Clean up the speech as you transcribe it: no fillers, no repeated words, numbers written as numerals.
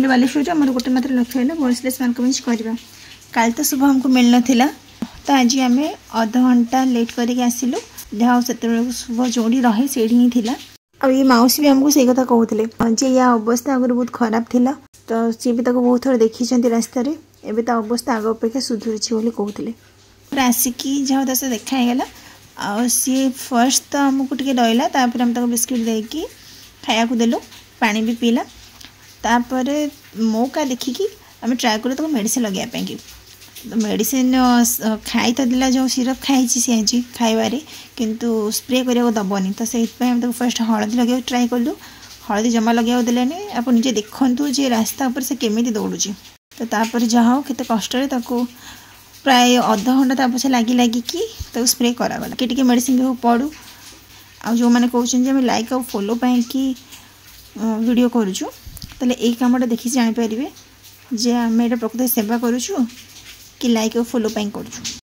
आसली बालेश्वर मोर गोटे मात्र लक्ष्य है भोसलेस मार्कमिज करवा। काल तो शुभ हमको मिल नाला तो आज आम अध घंटा लेट करके आसिलु जहाँ से शुभ जोड़ी रहे से ही थी। और ये मौसी भी आमको से कथा कहते जे या अवस्था आगे बहुत खराब थिला तो सी भी बहुत थोड़ा देखी रास्ता एवं तो अवस्था आग अपेक्षा सुधुरी कहते आसिकी जहाँ दस देखाईगला आ सी फर्स्ट तो आमको टे डरला आम बिस्किट देकी खाया देलु पानी भी पीला तापर मौका देखिकी आम ट्राए करूँ तो मेडिसिन लगे मेडिसिन खाई तो देला जो सिरप खाई सी आज खाइबारे किंतु स्प्रे करने दबनी तो से फर्स्ट हलदी लगे ट्राए कलु हलदी जमा लगे देलानी आप निजे देखु जे रास्ता उपर से केमी दौड़ी तो तापर जहाँ केते कष्ट प्राय अध घंटा पछे लगी स्प्रे करागला कि मेडिसिन पड़ू आ जो मैंने कहते लाइक आ फॉलो कि वीडियो करुचु ताले ए कामटा देखि जानी पारे जे आम प्रकृत सेवा करुचु कि लाइक और फॉलो करुचु।